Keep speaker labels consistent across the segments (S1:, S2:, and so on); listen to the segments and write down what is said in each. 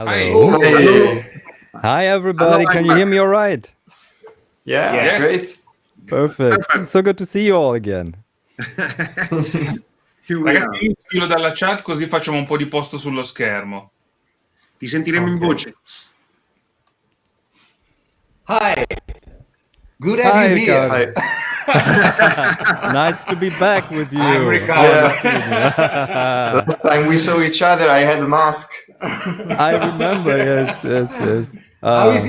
S1: Hello.
S2: Hey.
S1: Hi, everybody.
S2: Hello,
S1: Can you hear me all right?
S2: Yeah,
S3: Yes.
S2: great.
S1: Perfect. So good to see you all again.
S2: Here we are.
S3: Ragazzi, io sfilo dalla chat così facciamo un po' di posto sullo schermo.
S2: Ti sentiremo in voce.
S4: Hi. Good
S1: Hi,
S4: having you here.
S1: Ricardo. Nice to be back with you.
S4: I'm Ricardo.
S2: Last time we saw each other, I had a mask.
S1: I remember. Yes.
S4: How is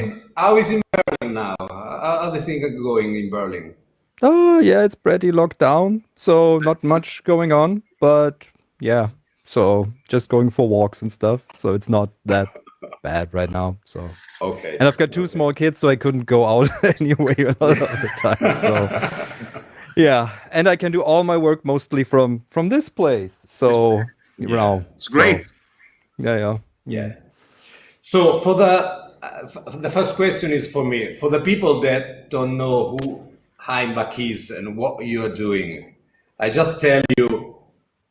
S4: in Berlin now? How are the things going in Berlin?
S1: Oh, yeah, it's pretty locked down. So not much going on. But yeah, so just going for walks and stuff. So it's not that bad right now. So.
S4: Okay.
S1: And I've got two small kids, so I couldn't go out anyway a lot of the time. So, yeah, and I can do all my work mostly from this place. So, you know,
S2: It's great.
S1: So,
S4: Yeah. So for the first question is for me. For the people that don't know who Hainbach is and what you are doing, I just tell you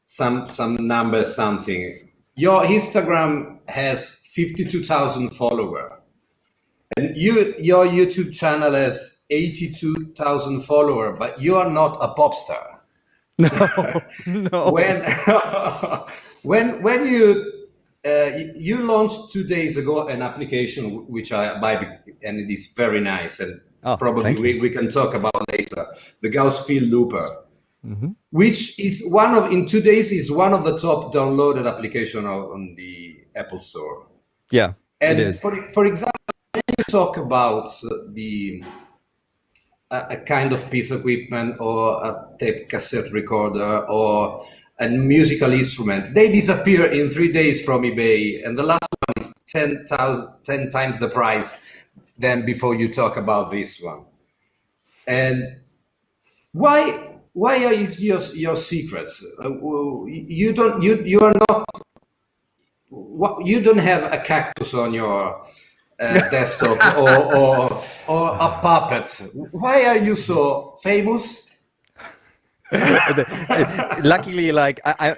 S4: some numbers, something. Your Instagram has 52,000 followers. And your YouTube channel has 82,000 followers, but you are not a pop star.
S1: No.
S4: When you launched 2 days ago an application which I buy, and it is very nice, and probably we can talk about later. The Gauss field looper, which is in 2 days is one of the top downloaded application on the Apple Store.
S1: Yeah,
S4: and
S1: it is.
S4: For example, when you talk about a kind of piece of equipment or a tape cassette recorder or a musical instrument, they disappear in 3 days from eBay, and the last one is 10 times the price than before you talk about this one. And why is your secret? You don't have a cactus on your desktop or a puppet. Why are you so famous?
S1: Luckily, like I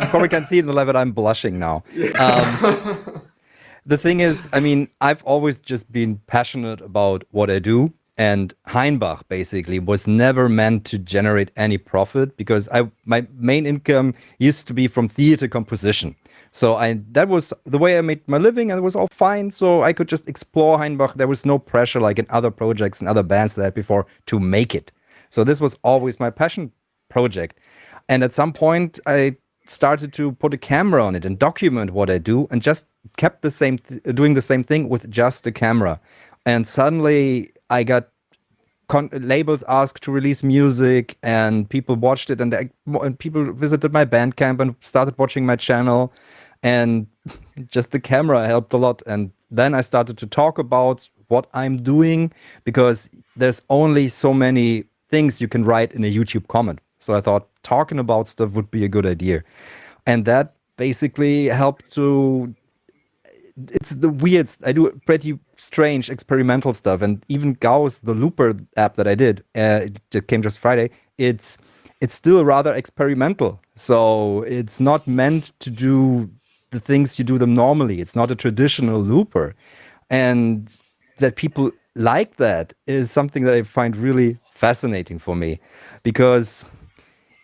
S1: probably can see in the live that I'm blushing now. The thing is, I mean, I've always just been passionate about what I do, and Hainbach basically was never meant to generate any profit because my main income used to be from theater composition. So that was the way I made my living, and it was all fine. So I could just explore Hainbach. There was no pressure like in other projects and other bands that I had before to make it. So this was always my passion project. And at some point, I started to put a camera on it and document what I do, and just kept doing the same thing with just a camera. And suddenly I got labels asked to release music, and people watched it, and people visited my Bandcamp and started watching my channel, and just the camera helped a lot. And then I started to talk about what I'm doing, because there's only so many things you can write in a YouTube comment. So I thought talking about stuff would be a good idea. And that basically helped to... It's the weirdest. I do pretty strange experimental stuff, and even Gauss, the looper app that I did, it came just Friday. It's still rather experimental. So it's not meant to do the things you do them normally. It's not a traditional looper, and that people like that is something that I find really fascinating for me, because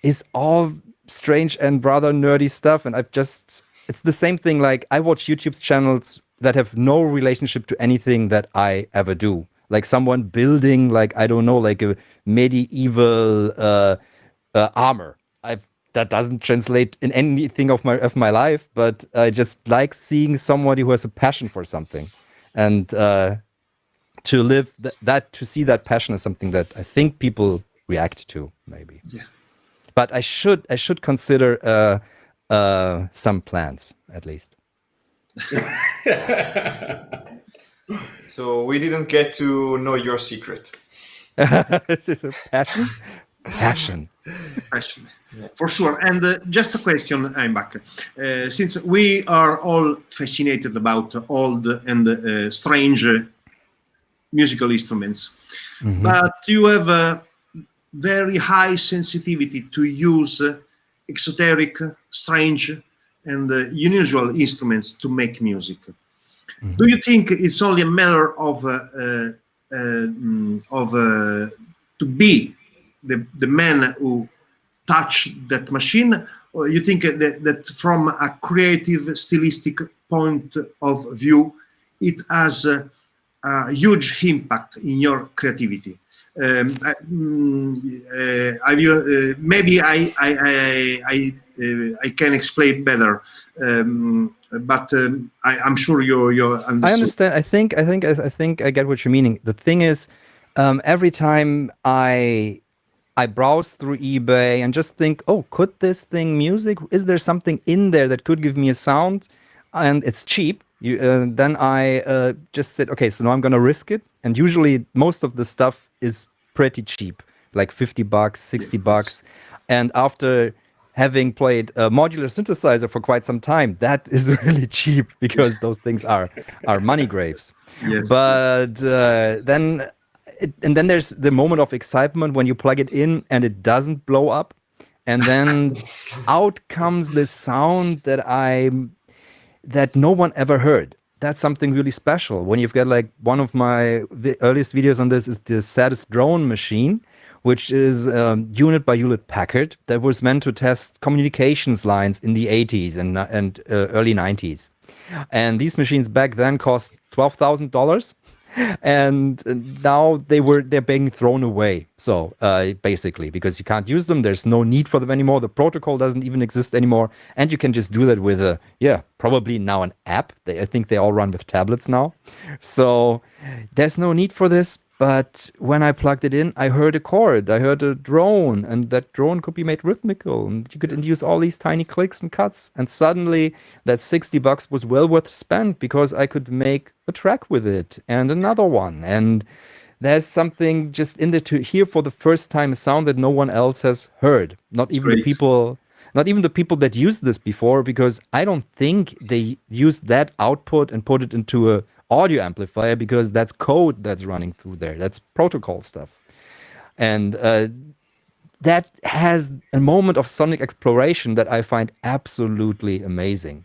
S1: it's all strange and rather nerdy stuff, and it's the same thing. Like, I watch YouTube channels that have no relationship to anything that I ever do. Like someone building, like, I don't know, like a medieval armor. That doesn't translate in anything of my life, but I just like seeing somebody who has a passion for something, and to live to see that passion is something that I think people react to, maybe.
S2: Yeah.
S1: But I should consider some plans, at least.
S2: So we didn't get to know your secret.
S1: This is a passion. Passion.
S2: Yeah. For sure. And just a question, Hainbach. Since we are all fascinated about old and strange musical instruments, but you have a very high sensitivity to use exoteric, strange, and unusual instruments to make music. Do you think it's only a matter of to be the man who touch that machine, or you think that from a creative, stylistic point of view, it has a huge impact in your creativity? Maybe I can explain better, but I'm sure you understood.
S1: I understand. I think I get what you're meaning. The thing is, every time I browse through eBay and just think, oh, could this thing music? Is there something in there that could give me a sound? And it's cheap. Then I just said, okay, so now I'm gonna risk it. And usually most of the stuff is pretty cheap, like $50, $60. And after having played a modular synthesizer for quite some time, that is really cheap because those things are money graves.
S2: Yes.
S1: But then there's the moment of excitement when you plug it in and it doesn't blow up, and then out comes this sound that no one ever heard. That's something really special. When you've got, like, one of my earliest videos on this is the saddest drone machine, which is unit by Hewlett Packard that was meant to test communications lines in the 80s and early 90s. And these machines back then cost $12,000. And now they're being thrown away. So basically, because you can't use them, there's no need for them anymore. The protocol doesn't even exist anymore, and you can just do that with probably now an app. I think they all run with tablets now. So there's no need for this. But when I plugged it in, I heard a chord, I heard a drone, and that drone could be made rhythmical, and you could induce all these tiny clicks and cuts. And suddenly that $60 was well worth spent because I could make a track with it and another one. And there's something just in there to hear for the first time a sound that no one else has heard. Not even the people that used this before, because I don't think they used that output and put it into a audio amplifier, because that's code that's running through there. That's protocol stuff. And that has a moment of sonic exploration that I find absolutely amazing.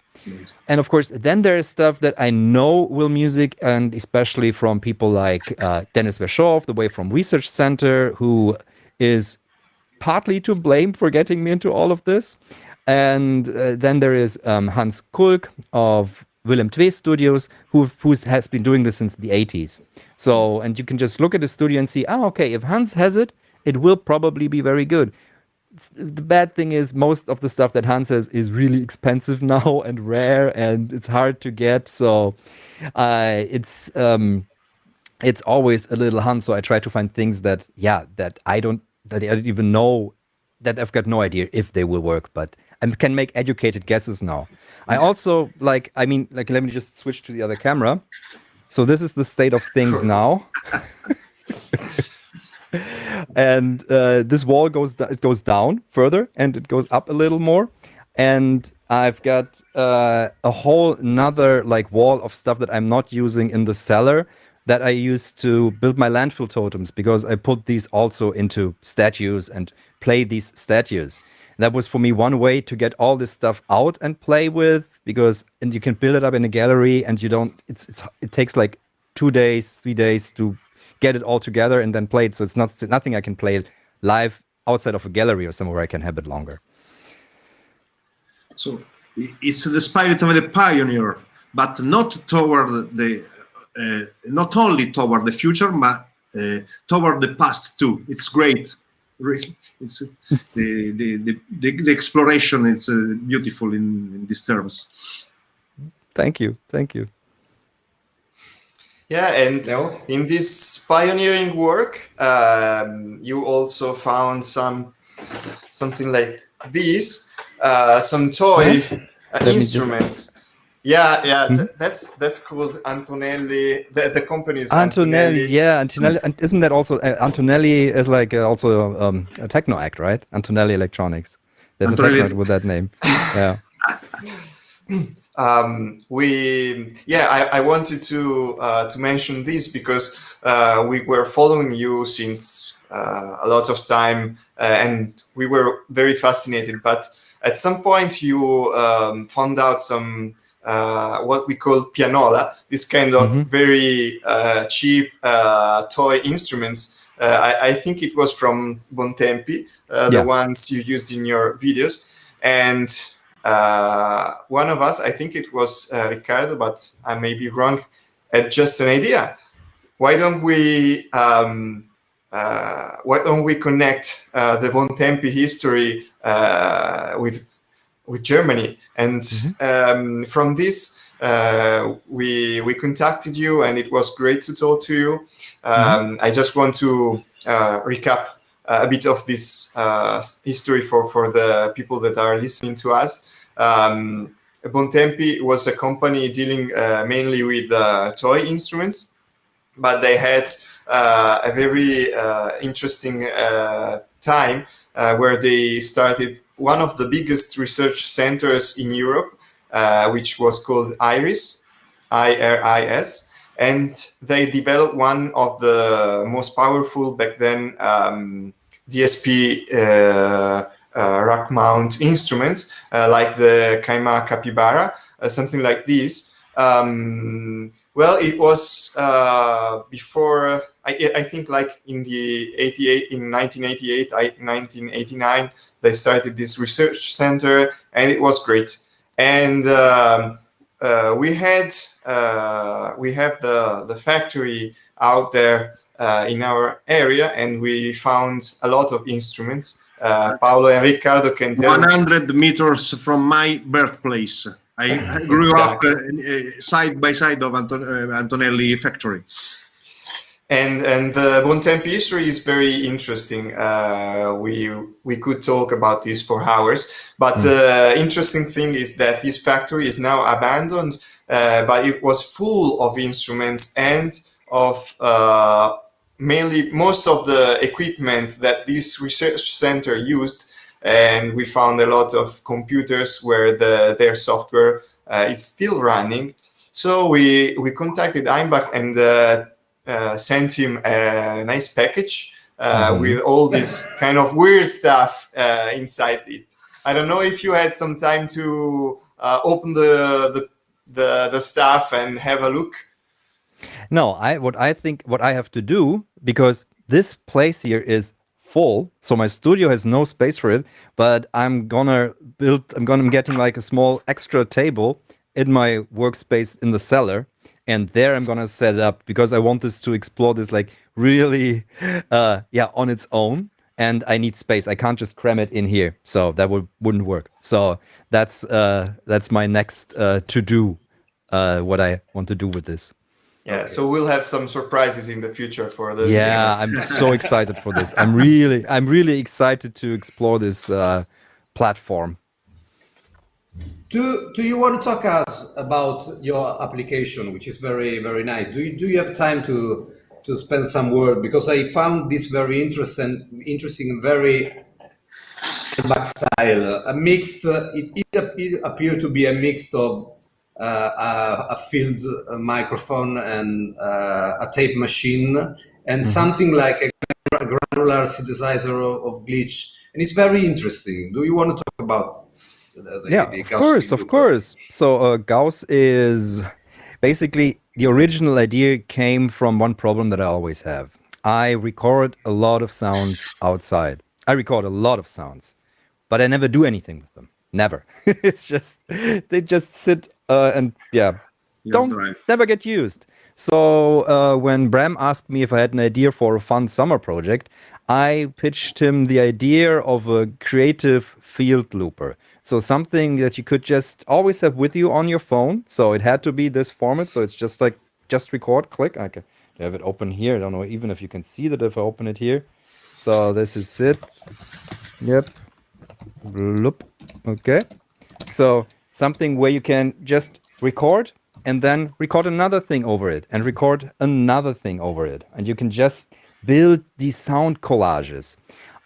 S1: And of course, then there is stuff that I know will music, and especially from people like Dennis Vershoff, the Waveform Research Center, who is partly to blame for getting me into all of this. And then there is Hans Kulk of Willem II Studios, who has been doing this since the 80s. So, and you can just look at the studio and see, okay, if Hans has it, it will probably be very good. The bad thing is most of the stuff that Hans has is really expensive now and rare, and it's hard to get. So it's always a little hunt. So I try to find things that I don't even know, that I've got no idea if they will work, but I can make educated guesses now. I also let me just switch to the other camera. So this is the state of things now. And this wall goes down further, and it goes up a little more. And I've got a whole another wall of stuff that I'm not using in the cellar that I used to build my landfill totems, because I put these also into statues and play these statues. That was for me one way to get all this stuff out and play with, and you can build it up in a gallery, and it takes like 2 days, 3 days to get it all together and then play it. So it's nothing I can play live outside of a gallery or somewhere I can have it longer.
S2: So it's the spirit of the pioneer, but not not only toward the future, but toward the past too. It's great, really. It's the exploration. It's beautiful in these terms.
S1: Thank you.
S5: Yeah, and in this pioneering work, you also found something like this, some toy instruments. That's called Antonelli. The company is
S1: Antonelli. Yeah, Antonelli. And isn't that also Antonelli is also a techno act, right? Antonelli Electronics. There's a techno with that name. Yeah.
S5: I wanted to mention this because we were following you since a lot of time, and we were very fascinated. But at some point, you found out some what we call pianola, this kind of very cheap toy instruments. I think it was from Bontempi, the ones you used in your videos. And one of us, I think it was Riccardo, but I may be wrong, had just an idea. Why don't we connect the Bontempi history with Germany? And from this, we contacted you, and it was great to talk to you. I just want to recap a bit of this history for the people that are listening to us. Bontempi was a company dealing mainly with toy instruments, but they had a very interesting time where they started one of the biggest research centers in Europe, which was called IRIS, IRIS, and they developed one of the most powerful back then DSP rack mount instruments, like the Kaima Capybara, something like this. Well, it was before, I think, like in 1988, 1989, they started this research center, and it was great. And we have the factory out there in our area, and we found a lot of instruments. Paolo and Riccardo can tell
S2: 100 meters from my birthplace. I grew up side by side of Antonelli factory.
S5: And the Bontempi history is very interesting. We could talk about this for hours, but the interesting thing is that this factory is now abandoned, but it was full of instruments and of mainly most of the equipment that this research center used. And we found a lot of computers where their software is still running. So we contacted Hainbach and sent him a nice package with all this kind of weird stuff inside it. I don't know if you had some time to open the stuff and have a look.
S1: No, what I have to do, because this place here is full, so my studio has no space for it, but I'm getting like a small extra table in my workspace in the cellar, and there I'm gonna set it up, because I want this to explore this like really on its own, and I need space. I can't just cram it in here, so that wouldn't work. So that's my next to do, what I want to do with this.
S5: Yeah, so we'll have some surprises in the future for the
S1: listeners. I'm so excited for this. I'm really excited to explore this platform.
S4: Do you want to talk us about your application, which is very, very nice? Do you have time to spend some word? Because I found this very interesting and very back style. A mixed. It appeared to be a mix of a field microphone and a tape machine, and something like a granular synthesizer of glitch, and it's very interesting. Do you want to talk about the Gauss?
S1: Of course. So Gauss is basically, the original idea came from one problem that I always have. I record a lot of sounds outside. I record a lot of sounds, but I never do anything with them. Never. It's just, they just sit and never get used. So when Bram asked me if I had an idea for a fun summer project, I pitched him the idea of a creative field looper. So something that you could just always have with you on your phone. So it had to be this format. So it's just like, just record, click. I can have it open here. I don't know even if you can see that if I open it here. So this is it. Yep. Bloop. Okay. So something where you can just record and then record another thing over it and record another thing over it. And you can just build these sound collages.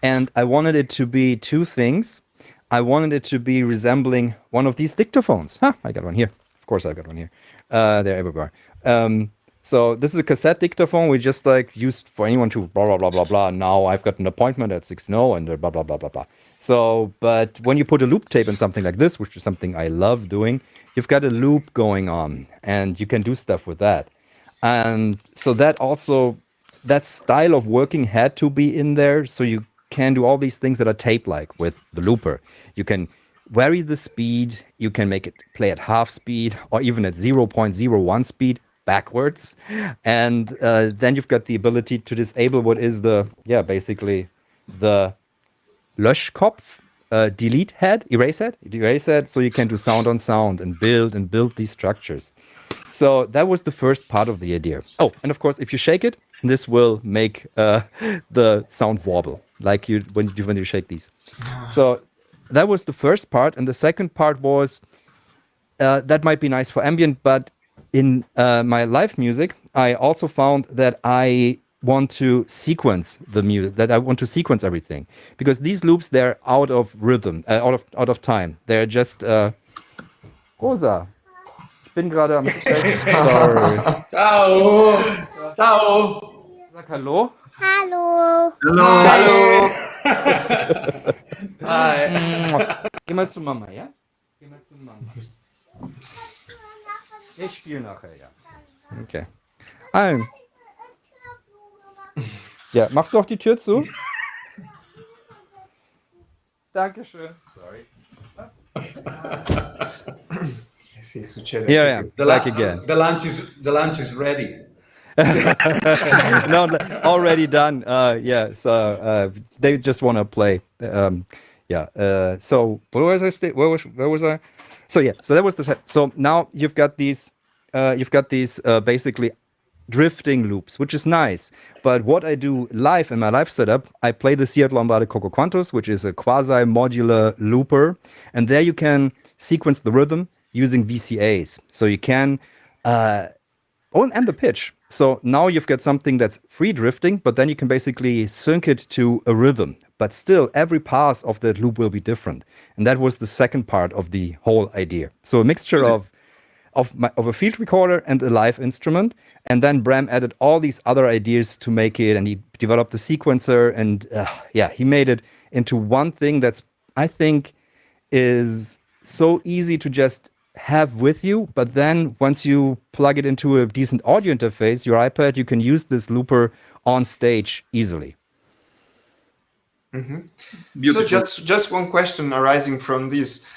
S1: And I wanted it to be two things. I wanted it to be resembling one of these dictaphones. I got one here. Of course I got one here. They're everywhere. So this is a cassette dictaphone we just like used for anyone to blah, blah, blah, blah, blah. Now I've got an appointment at 6:00 and blah, blah, blah, blah, blah. So, but when you put a loop tape in something like this, which is something I love doing, you've got a loop going on and you can do stuff with that. And so that also, that style of working had to be in there. So you can do all these things that are tape-like with the looper. You can vary the speed, you can make it play at half speed or even at 0.01 speed backwards. And then you've got the ability to disable what is basically the Löschkopf, delete head, erase head, so you can do sound on sound and build these structures. So that was the first part of the idea. Oh, and of course, if you shake it, this will make the sound warble, like when you shake these. So that was the first part, and the second part was that might be nice for ambient, but in my live music, I also found that I want to sequence the music, that I want to sequence everything, because these loops, they're out of rhythm, out of time. They're just COSA. Ich bin gerade am Sorry.
S4: Ciao. Ciao.
S1: Sag hallo.
S6: Hallo.
S2: Hello.
S4: Hi.
S1: Geh mal zu Mama, ja? Geh mal zu Mama. Ich spiele nachher, ja. Okay. Ja, machst du auch die Tür zu? Dankeschön. Sorry.
S5: Sì, succede.
S1: Here I am, back again.
S4: The lunch is ready.
S1: No, already done. Yeah, so they just want to play. So where was I? Where was I? So yeah, so that was so now you've got these basically drifting loops, which is nice. But what I do live in my live setup, I play the Seat Lombardi Coco Quantos, which is a quasi-modular looper, and there you can sequence the rhythm using VCAs. So you can, and the pitch. So now you've got something that's free drifting, but then you can basically sync it to a rhythm. But still, every pass of that loop will be different. And that was the second part of the whole idea. So a mixture of a field recorder and a live instrument. And then Bram added all these other ideas to make it, and he developed the sequencer, and he made it into one thing that's, I think, is so easy to just have with you. But then once you plug it into a decent audio interface, your iPad, you can use this looper on stage easily.
S5: Mm-hmm. So just one question arising from this.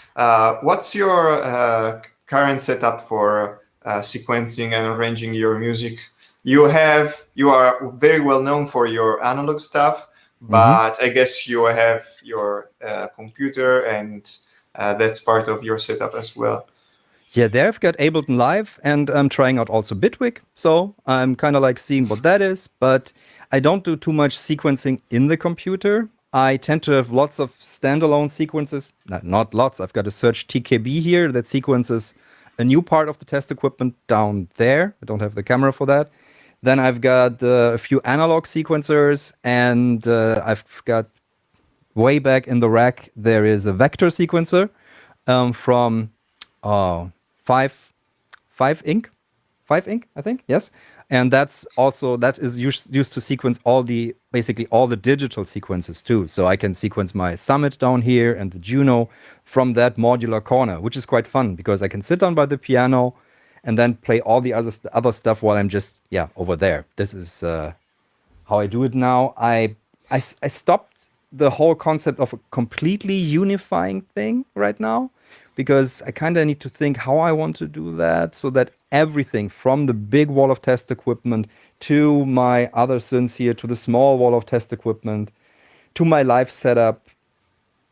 S5: What's your current setup for sequencing and arranging your music? You are very well known for your analog stuff, but I guess you have your computer, and that's part of your setup as well.
S1: Yeah, there I've got Ableton Live, and I'm trying out also Bitwig, so I'm kind of like seeing what that is, but I don't do too much sequencing in the computer. I tend to have lots of standalone sequences. Not lots, I've got a Search TKB here that sequences a new part of the test equipment down there. I don't have the camera for that. Then I've got a few analog sequencers, and I've got way back in the rack, there is a vector sequencer from 5 Inc, I think, yes. And that is used to sequence basically all the digital sequences too. So I can sequence my Summit down here and the Juno from that modular corner, which is quite fun because I can sit down by the piano and then play all the other stuff while I'm just over there. This is how I do it now. I stopped the whole concept of a completely unifying thing right now, because I kind of need to think how I want to do that so that everything from the big wall of test equipment to my other synths here, to the small wall of test equipment, to my live setup,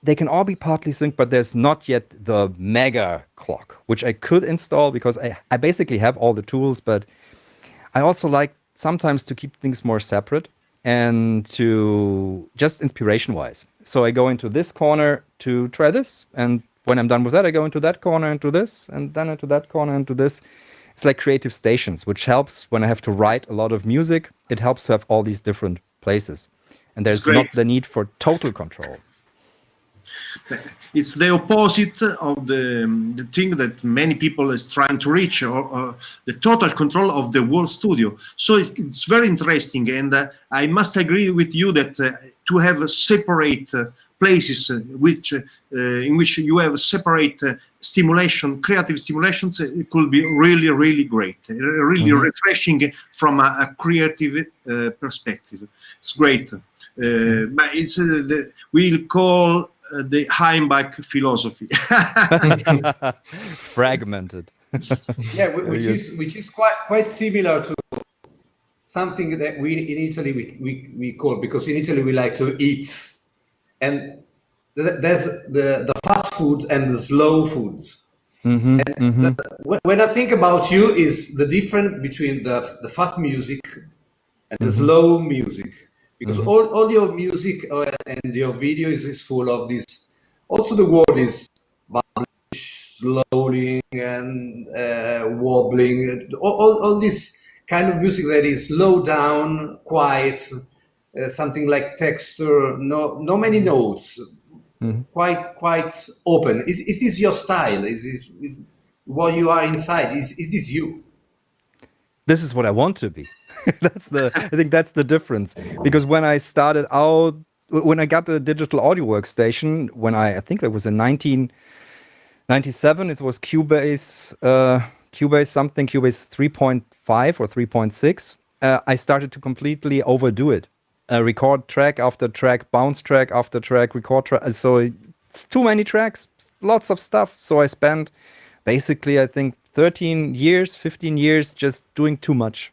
S1: they can all be partly synced, but there's not yet the mega clock, which I could install because I basically have all the tools, but I also like sometimes to keep things more separate and to just inspiration-wise. So I go into this corner to try this, and when I'm done with that, I go into that corner, into this, and then into that corner, into this. It's like creative stations, which helps when I have to write a lot of music. It helps to have all these different places. And there's not the need for total control.
S2: It's the opposite of the thing that many people is trying to reach, or the total control of the whole studio. So it's very interesting, and I must agree with you that to have separate places in which you have separate stimulation, creative stimulations, it could be really, really great, really refreshing from a creative perspective. It's great. But it's we'll call the Hainbach philosophy.
S1: Fragmented.
S4: Yeah, which is quite similar to something that we in Italy we call, because in Italy we like to eat, and there's the fast food and the slow foods. When I think about you, is the difference between the fast music and the slow music, because all your music and your videos is full of this. Also, the word is slowly and wobbling. All this kind of music that is slow down, quiet, something like texture. No many notes. Quite open. Is this your style? Is this what you are inside? Is this you?
S1: This is what I want to be. I think that's the difference. Because when I started out, when I got the digital audio workstation, I think it was in 1997, it was Cubase something, Cubase 3.5 or 3.6. I started to completely overdo it. Record track after track, bounce track after track, record track. So it's too many tracks, lots of stuff. So I spent basically, I think, 15 years just doing too much.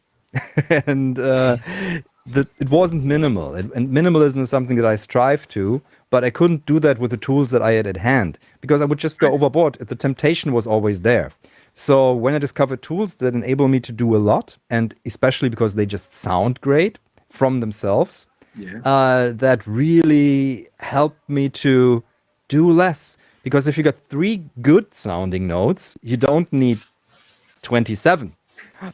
S1: And it wasn't minimal. And minimalism is something that I strive to, but I couldn't do that with the tools that I had at hand because I would just go overboard. The temptation was always there. So when I discovered tools that enable me to do a lot, and especially because they just sound great from themselves, that really helped me to do less. Because if you got 3 good sounding notes, you don't need 27.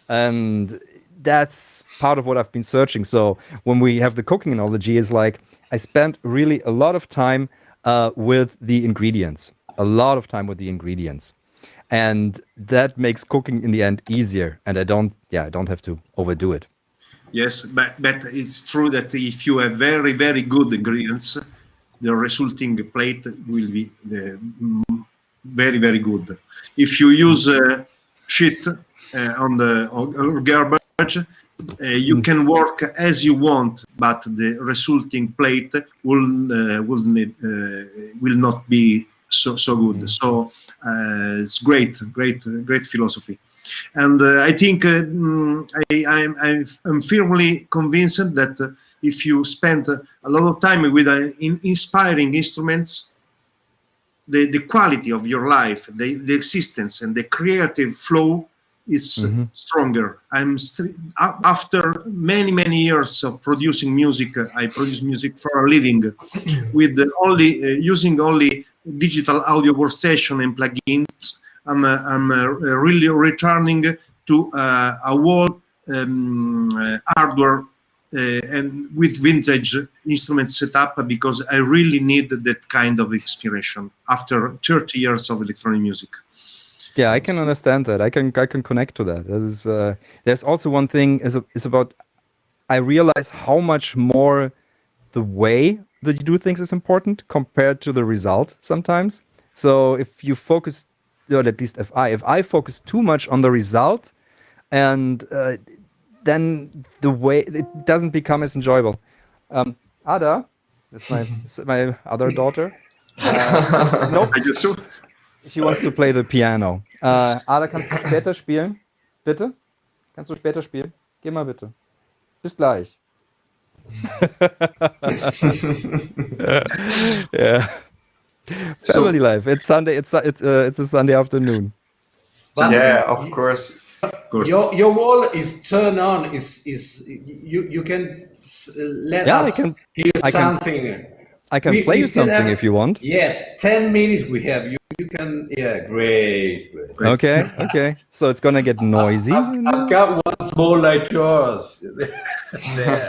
S1: And that's part of what I've been searching. So when we have the cooking analogy, is like I spent really a lot of time with the ingredients, and that makes cooking in the end easier. And I don't have to overdo it.
S2: Yes, but it's true that if you have very, very good ingredients, the resulting plate will be very, very good. If you use shit on garbage, you can work as you want, but the resulting plate will not be so good. So it's great philosophy. And I think I'm firmly convinced that if you spend a lot of time with inspiring instruments, the quality of your life, the existence, and the creative flow is stronger. After many years of producing music, I produce music for a living, with using only digital audio workstation and plugins. I'm really returning to a whole hardware and with vintage instrument setup, because I really need that kind of inspiration after 30 years of electronic music.
S1: Yeah, I can understand that. I can connect to that. There's also one thing is about, I realize how much more the way that you do things is important compared to the result sometimes. So if you focus, or at least if I focus too much on the result, and then the way it doesn't become as enjoyable. Ada, that's my other daughter. Nope. She wants to play the piano. Ada, kannst du später spielen? Bitte? Kannst du später spielen? Geh mal bitte. Bis gleich. Yeah. Family life. It's Sunday. It's a Sunday afternoon.
S5: Yeah, of course.
S4: Your wall is turned on. You can let us hear something.
S1: I can play you something if you want.
S4: Yeah, 10 minutes we have. You can. Yeah, great.
S1: Okay. So it's gonna get noisy.
S4: I've got one small like yours.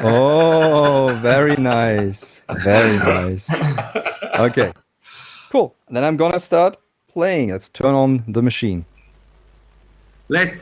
S1: Oh, very nice. Okay. Cool. Then I'm gonna start playing. Let's turn on the machine.
S2: Let's.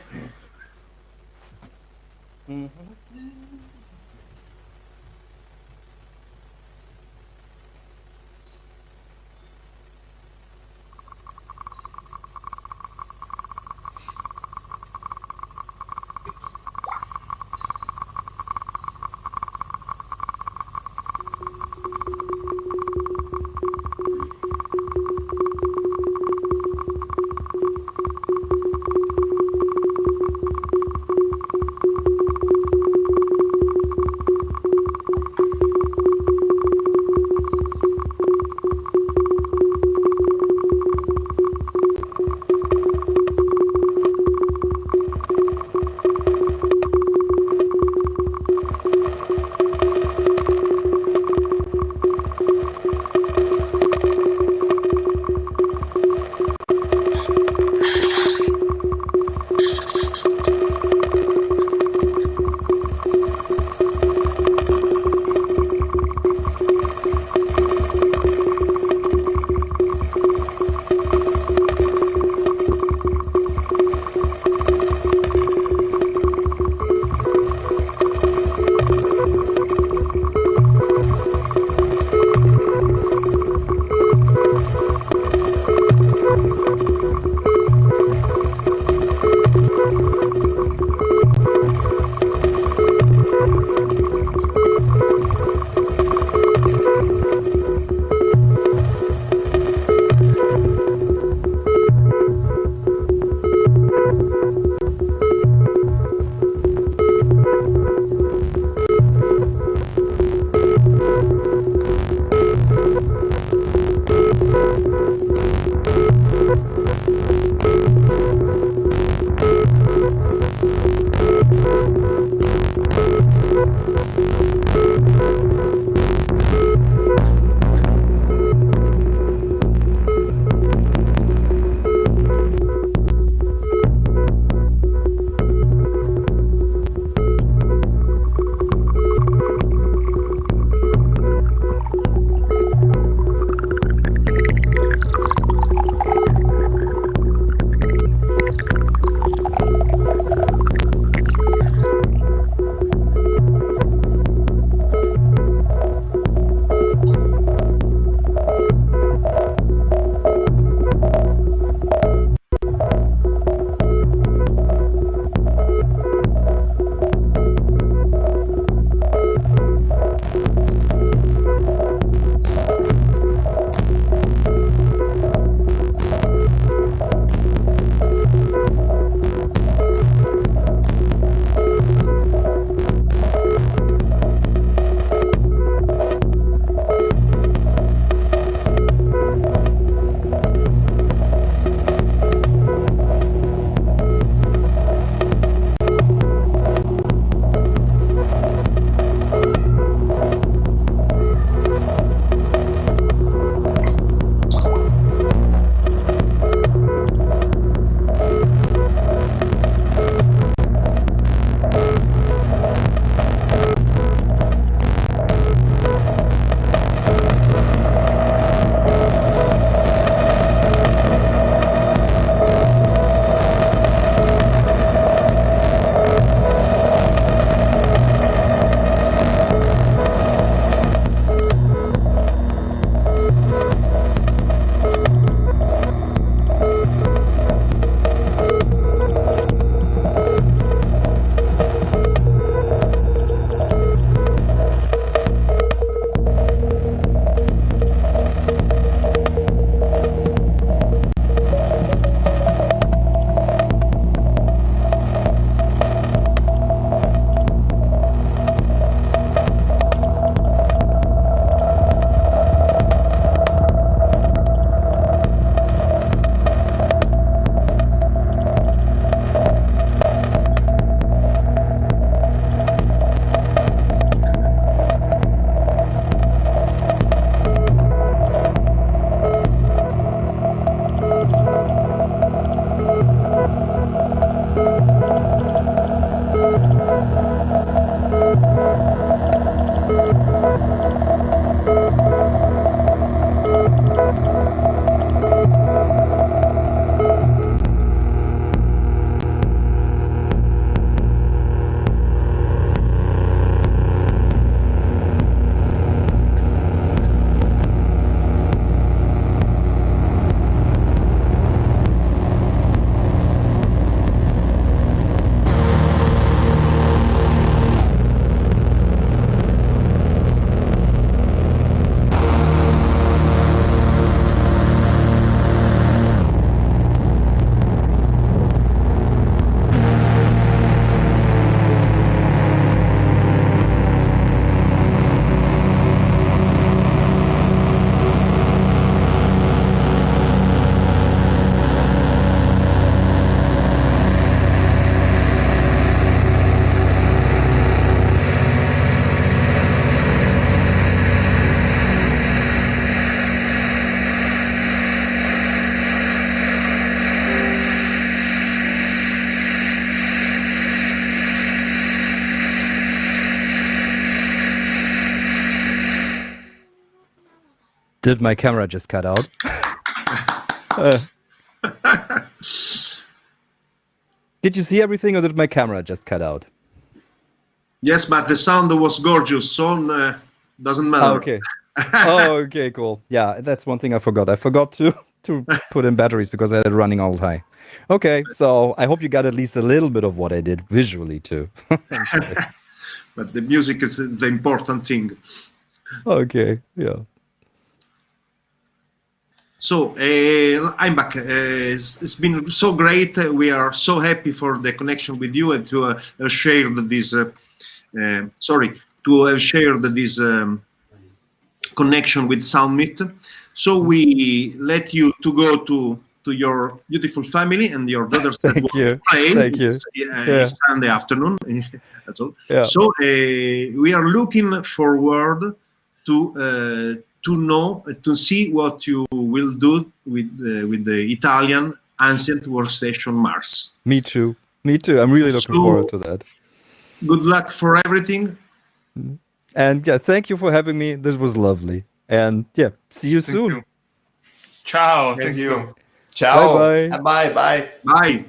S1: Did my camera just cut out? Did you see everything, or did my camera just cut out?
S2: Yes, but the sound was gorgeous, so doesn't matter.
S1: Oh, okay. Oh, okay, cool. Yeah, that's one thing I forgot. I forgot to put in batteries because I had it running all high. Okay, so I hope you got at least a little bit of what I did visually too.
S2: But the music is the important thing.
S1: Okay, yeah.
S2: So, Hainbach, it's been so great. We are so happy for the connection with you and to have shared this. To have shared this connection with SOUNDMIT. So we let you to go to your beautiful family and your daughters.
S1: Thank you. Thank you.
S2: It's Sunday afternoon. That's all.
S1: Yeah.
S2: So we are looking forward to see what you will do with the Italian ancient workstation Mars.
S1: Me too. Me too. I'm really looking forward to that.
S2: Good luck for everything.
S1: And yeah, thank you for having me. This was lovely. And yeah, see you
S3: Thank
S1: soon.
S3: you. Ciao.
S5: Thank you. Ciao.
S1: Bye-bye.
S5: Bye. Bye.
S2: Bye.